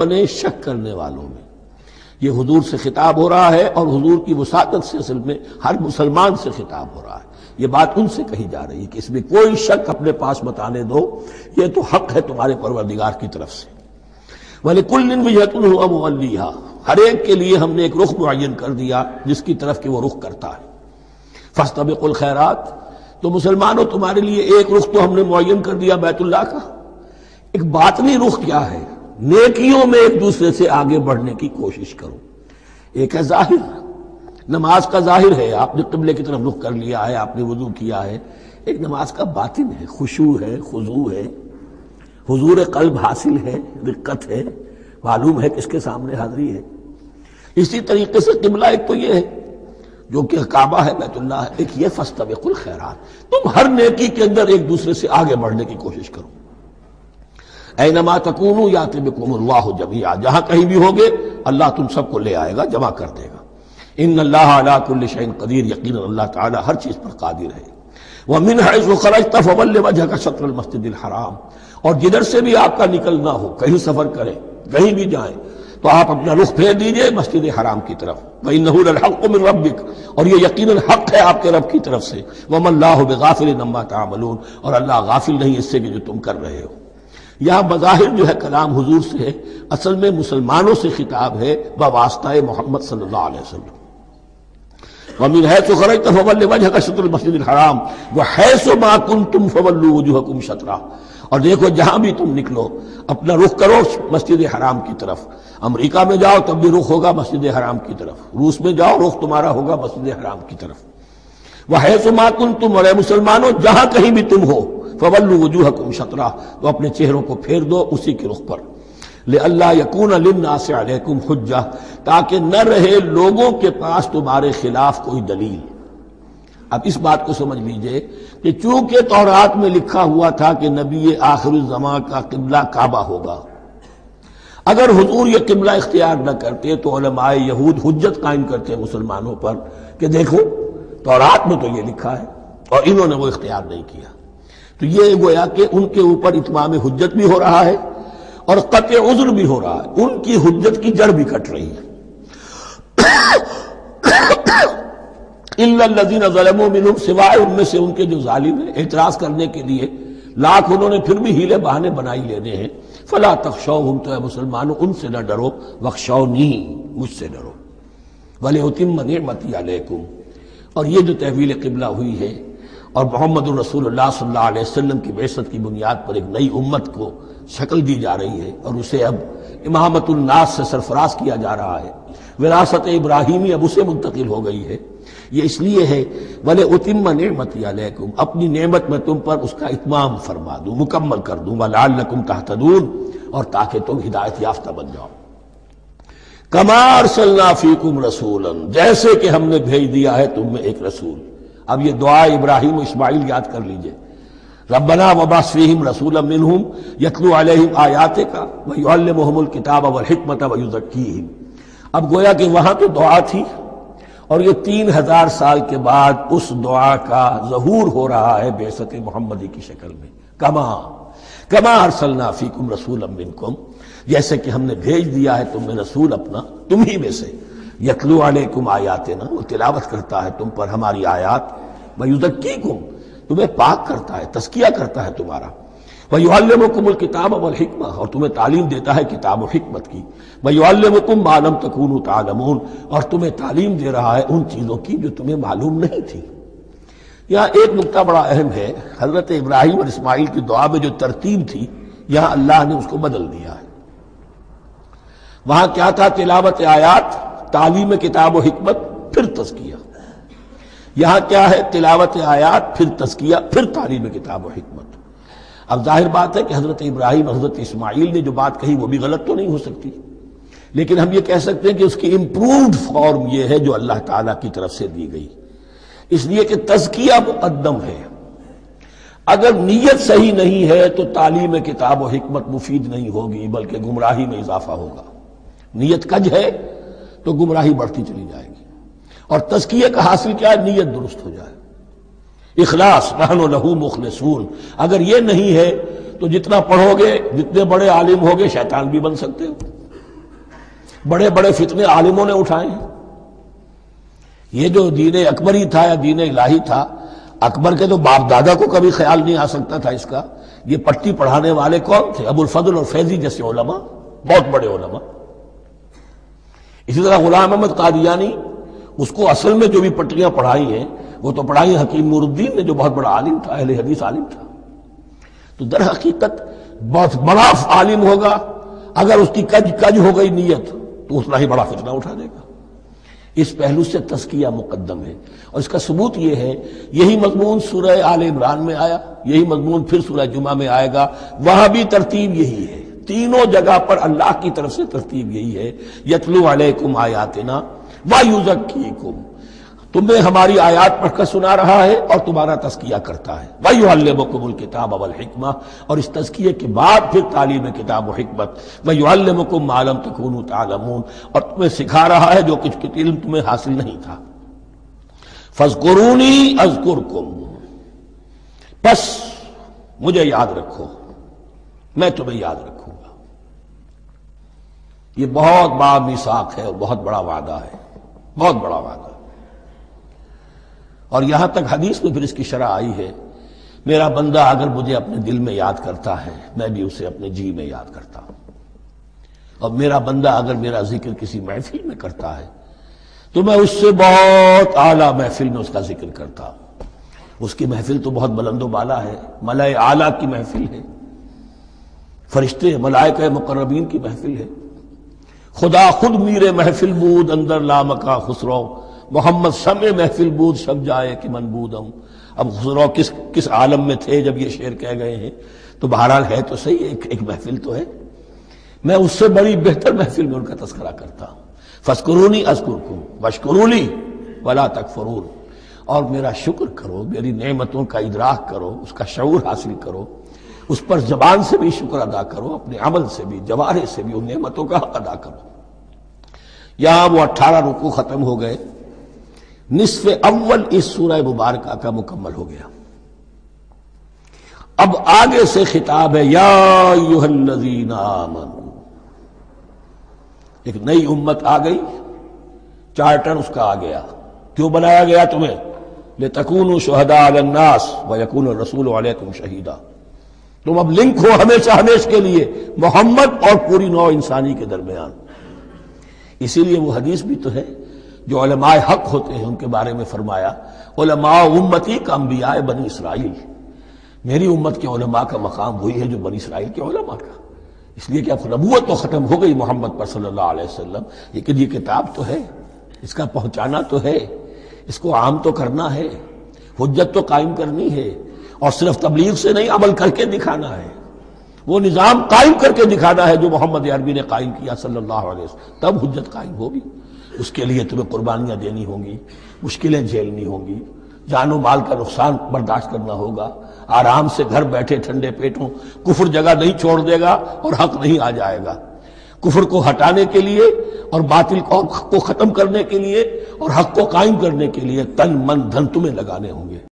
بنے شک کرنے والوں میں۔ یہ حضور سے خطاب ہو رہا ہے اور حضور کی وساطت سے اصل میں ہر مسلمان سے خطاب ہو رہا ہے۔ یہ بات ان سے کہی جا رہی ہے کہ اس میں کوئی شک اپنے پاس مت آنے دو، یہ تو حق ہے تمہارے پروردگار کی طرف سے۔ وَلِكُلٍّ وِجْهَةٌ هُوَ مُوَلِّيهَا، ہر ایک کے لیے ہم نے ایک رخ معین کر دیا جس کی طرف کہ وہ رخ کرتا ہے۔ فَاسْتَبِقُوا الْخَيْرَاتِ، تو مسلمانوں تمہارے لیے ایک رخ تو ہم نے معین کر دیا بیت اللہ کا۔ ایک باطنی رخ کیا ہے؟ نیکیوں میں ایک دوسرے سے آگے بڑھنے کی کوشش کرو۔ ایک ہے ظاہر، نماز کا ظاہر ہے، آپ نے قبلے کی طرف رخ کر لیا ہے، آپ نے وضو کیا ہے۔ ایک نماز کا باطن ہے، خشوع ہے، خضوع ہے، حضور قلب حاصل ہے، رقت ہے، معلوم ہے کس کے سامنے حاضری ہے۔ اسی طریقے سے قبلہ ایک تو یہ ہے جو کہ کعبہ ہے، بیت اللہ ہے، ایک یہ فاستبقوا الخیرات، تم ہر نیکی کے اندر ایک دوسرے سے آگے بڑھنے کی کوشش کرو۔ اینما تکونوا یأتی بکم اللہ جمیعا، جہاں کہیں بھی ہوگے اللہ تم سب کو لے آئے گا، جمع کر دے گا۔ ان اللہ علی کل شیء قدیر، یقینا اللہ تعالی ہر چیز پر قادر ہے۔ ومن حیث خرجت فول وجهک شطر المسجد الحرام، اور جدھر سے بھی آپ کا نکلنا ہو، کہیں سفر کریں، کہیں بھی جائیں، تو آپ اپنا رخ پھیر دیجئے مسجد حرام کی طرف۔ وَإِنَّهُ لَلْحَقُّ مِن رَبِّكَ، اور یہ یقیناً حق ہے آپ کے رب کی طرف سے۔ وَمَا اللَّهُ بِغَافِلٍ عَمَّا تَعْمَلُونَ، اور اللہ غافل نہیں اس سے کہ جو تم کر رہے ہو۔ یہاں بظاہر جو ہے کلام حضور سے ہے، اصل میں مسلمانوں سے خطاب ہے بواسطہ محمد صلی اللہ علیہ وسلم۔ وَمِنْ حَيْثُ خَرَجْتَ فَوَلِّ وَجْهَكَ شَطْرَ الْمَسْجِدِ الْحَرَامِ وَحَيْثُ مَا كُنْتُمْ فَوَلُّوا وُجُوهَكُمْ شَطْرَهُ، اور دیکھو جہاں بھی تم نکلو اپنا رخ کرو مسجد حرام کی طرف۔ امریکہ میں جاؤ تب بھی رخ ہوگا مسجد حرام کی طرف، روس میں جاؤ رخ تمہارا ہوگا مسجد حرام کی طرف۔ وَحَيْثُ مَا كُنْتُمْ، اور اے مسلمانوں جہاں کہیں بھی تم ہو، فَوَلُّوا وُجُوهَكُمْ شَطْرَهُ، تو اپنے چہروں کو پھیر دو اسی کے رخ پر۔ لِأَلَّا يَكُونَ لِلنَّاسِ عَلَيْكُمْ حُجَّةٌ، تاکہ نہ رہے لوگوں کے پاس تمہارے خلاف کوئی دلیل۔ اب اس بات کو سمجھ لیجئے کہ چونکہ تورات میں لکھا ہوا تھا کہ نبی آخر الزمان کا قبلہ کعبہ ہوگا، اگر حضور یہ قبلہ اختیار نہ کرتے تو علماء یہود حجت قائم کرتے مسلمانوں پر کہ دیکھو تورات میں تو یہ لکھا ہے اور انہوں نے وہ اختیار نہیں کیا۔ تو یہ گویا کہ ان کے اوپر اتمام حجت بھی ہو رہا ہے اور قطع عذر بھی ہو رہا ہے، ان کی حجت کی جڑ بھی کٹ رہی ہے۔ الا الذين ظلموا منهم، سوائے ان میں سے ان کے جو ظالم ہیں، اعتراض کرنے کے لیے لاکھ انہوں نے پھر بھی ہیلے بہانے بنائی لینے ہیں۔ فلا تخشوهم، تو اے مسلمانوں ان سے نہ ڈرو، واخشونی، مجھ سے ڈرو۔ ولأتم نعمتی علیکم، اور یہ جو تحویل قبلہ ہوئی ہے اور محمد الرسول اللہ صلی اللہ علیہ وسلم کی بعثت کی بنیاد پر ایک نئی امت کو شکل دی جا رہی ہے اور اسے اب امامت الناس سے سرفراز کیا جا رہا ہے، وراثت ابراہیمی اب اسے منتقل ہو گئی ہے۔ یہ اس لیے ہے وَلِأُتِمَّ نِعْمَتِي عَلَيْكُمْ، اپنی نعمت میں تم پر اس کا اتمام فرما دوں، مکمل کر دوں، وَلَعَلَّكُمْ تَهْتَدُونَ، اور تاکہ تم ہدایت یافتہ بن جاؤ۔ كَمَا أَرْسَلْنَا فِيكُمْ رَسُولًا، جیسے کہ ہم نے بھیج دیا ہے تم میں ایک رسول۔ اب یہ دعا ابراہیم و اسماعیل یاد کر لیجئے، ربنا وبعث فیہم رسولا منہم یتلو علیہم آیاتک ویعلمہم الکتاب والحکمت ویزکیہم۔ اب گویا کہ وہاں تو دعا تھی اور یہ 3000 سال کے بعد اس دعا کا ظہور ہو رہا ہے بعثت محمدی کی شکل میں۔ کما ارسلنا فیکم رسولا منکم، جیسے کہ ہم نے بھیج دیا ہے تم میں رسول اپنا تم ہی میں سے، یتلو علیکم آیاتنا، وہ تلاوت کرتا ہے تم پر ہماری آیات، ویزکیکم، تمہیں پاک کرتا ہے، تزکیہ کرتا ہے تمہارا، وَيُعَلِّمُكُمُ الْكِتَابَ وَالْحِكْمَةَ، اور تمہیں تعلیم دیتا ہے کتاب و حکمت کی، وَيُعَلِّمُكُم مَّا لَمْ تَكُونُوا تَعْلَمُونَ، اور تمہیں تعلیم دے رہا ہے ان چیزوں کی جو تمہیں معلوم نہیں تھی۔ یہاں ایک نکتہ بڑا اہم ہے، حضرت ابراہیم اور اسماعیل کی دعا میں جو ترتیب تھی یہاں اللہ نے اس کو بدل دیا ہے۔ وہاں کیا تھا؟ تلاوت آیات، تعلیم کتاب و حکمت، پھر تزکیہ۔ یہاں کیا ہے؟ تلاوت آیات، پھر تزکیہ، پھر تعلیم کتاب و حکمت۔ اب ظاہر بات ہے کہ حضرت ابراہیم حضرت اسماعیل نے جو بات کہی وہ بھی غلط تو نہیں ہو سکتی، لیکن ہم یہ کہہ سکتے ہیں کہ اس کی امپرووڈ فارم یہ ہے جو اللہ تعالیٰ کی طرف سے دی گئی، اس لیے کہ تزکیہ مقدم ہے۔ اگر نیت صحیح نہیں ہے تو تعلیم کتاب و حکمت مفید نہیں ہوگی بلکہ گمراہی میں اضافہ ہوگا۔ نیت کج ہے تو گمراہی بڑھتی چلی جائے گی، اور تزکیہ کا حاصل کیا ہے؟ نیت درست ہو جائے، اخلاص، نحن لہ مخلصون۔ اگر یہ نہیں ہے تو جتنا پڑھو گے، جتنے بڑے عالم ہوگے، شیطان بھی بن سکتے ہو۔ بڑے بڑے فتنے عالموں نے اٹھائے ہیں۔ یہ جو دین اکبری تھا یا دین الہی تھا، اکبر کے تو باپ دادا کو کبھی خیال نہیں آ سکتا تھا اس کا۔ یہ پٹی پڑھانے والے کون تھے؟ ابو الفضل اور فیضی جیسے علماء، بہت بڑے علماء۔ اسی طرح غلام احمد قادیانی، اس کو اصل میں جو بھی پٹیاں پڑھائی ہیں وہ تو پڑھائی حکیم نور الدین نے، جو بہت بڑا عالم تھا، اہل حدیث عالم تھا۔ تو در حقیقت بہت بڑا عالم ہوگا، اگر اس کی کج ہو گئی نیت تو اتنا ہی بڑا فتنہ اٹھا دے گا۔ اس پہلو سے تزکیہ مقدم ہے، اور اس کا ثبوت یہ ہے، یہی مضمون سورہ آل عمران میں آیا، یہی مضمون پھر سورہ جمعہ میں آئے گا، وہاں بھی ترتیب یہی ہے۔ تینوں جگہ پر اللہ کی طرف سے ترتیب یہی ہے، یتلو علیکم آیاتنا ویزکیکم، تمہیں ہماری آیات پڑھ کر سنا رہا ہے اور تمہارا تزکیہ کرتا ہے، ویعلمکم الکتاب والحکمہ، اور اس تزکیے کے بعد پھر تعلیم کتاب و حکمت، ویعلمکم ما لم تکونوا تعلمون، اور تمہیں سکھا رہا ہے جو کچھ علم تمہیں حاصل نہیں تھا۔ فاذکرونی اذکرکم، بس مجھے یاد رکھو، میں تمہیں یاد رکھوں گا۔ یہ بہت بڑا میثاق ہے اور بہت بڑا وعدہ ہے، بہت بڑا وعدہ۔ اور یہاں تک حدیث میں پھر اس کی شرح آئی ہے، میرا بندہ اگر مجھے اپنے دل میں یاد کرتا ہے میں بھی اسے اپنے جی میں یاد کرتا ہوں، اور میرا بندہ اگر میرا ذکر کسی محفل میں کرتا ہے تو میں اس سے بہت اعلیٰ محفل میں اس کا ذکر کرتا ہوں۔ اس کی محفل تو بہت بلند و بالا ہے، ملائے اعلیٰ کی محفل ہے، فرشتے ملائکہ مقربین کی محفل ہے، خدا خود میرے محفل بود اندر لامکا خسرو، محمد سمع محفل بود شب جائے کہ من بودم۔ اب خسرو کس عالم میں تھے جب یہ شعر کہہ گئے ہیں؟ تو بہرحال ہے تو صحیح، ایک محفل تو ہے، میں اس سے بڑی بہتر محفل میں ان کا تذکرہ کرتا ہوں۔ فاذکرونی اذکرکم واشکروا لی ولا تکفرون، اور میرا شکر کرو، میری نعمتوں کا ادراک کرو، اس کا شعور حاصل کرو، اس پر زبان سے بھی شکر ادا کرو، اپنے عمل سے بھی، جوارح سے بھی ان نعمتوں کا حق ادا کرو۔ یہاں وہ 18 رکوع ختم ہو گئے، نصف اول اس سورہ مبارکہ کا مکمل ہو گیا۔ اب آگے سے خطاب ہے، یا ایھا الذین آمنوا، ایک نئی امت آ گئی، چارٹر اس کا آ گیا۔ کیوں بنایا گیا تمہیں؟ لتکونوا شہداء علی الناس ویکون الرسول علیکم شہیدا، تم اب لنک ہو ہمیشہ ہمیشہ کے لیے محمد اور پوری نوع انسانی کے درمیان۔ اسی لیے وہ حدیث بھی تو ہے جو علماء حق ہوتے ہیں ان کے بارے میں فرمایا، علماء امتی کا انبیاء بنی اسرائیل، میری امت کے علماء کا مقام وہی ہے جو بنی اسرائیل کے علماء کا۔ اس لیے کہ اب نبوت تو ختم ہو گئی محمد پر صلی اللہ علیہ وسلم، لیکن یہ کتاب تو ہے، اس کا پہنچانا تو ہے، اس کو عام تو کرنا ہے، حجت تو قائم کرنی ہے، اور صرف تبلیغ سے نہیں، عمل کر کے دکھانا ہے، وہ نظام قائم کر کے دکھانا ہے جو محمد عربی نے قائم کیا صلی اللہ علیہ وسلم، تب حجت قائم ہوگی۔ اس کے لیے تمہیں قربانیاں دینی ہوں گی، مشکلیں جھیلنی ہوں گی، جان و مال کا نقصان برداشت کرنا ہوگا، آرام سے گھر بیٹھے ٹھنڈے پیٹوں کفر جگہ نہیں چھوڑ دے گا اور حق نہیں آ جائے گا۔ کفر کو ہٹانے کے لیے اور باطل کو ختم کرنے کے لیے اور حق کو قائم کرنے کے لیے تن من دھن تمہیں لگانے ہوں گے۔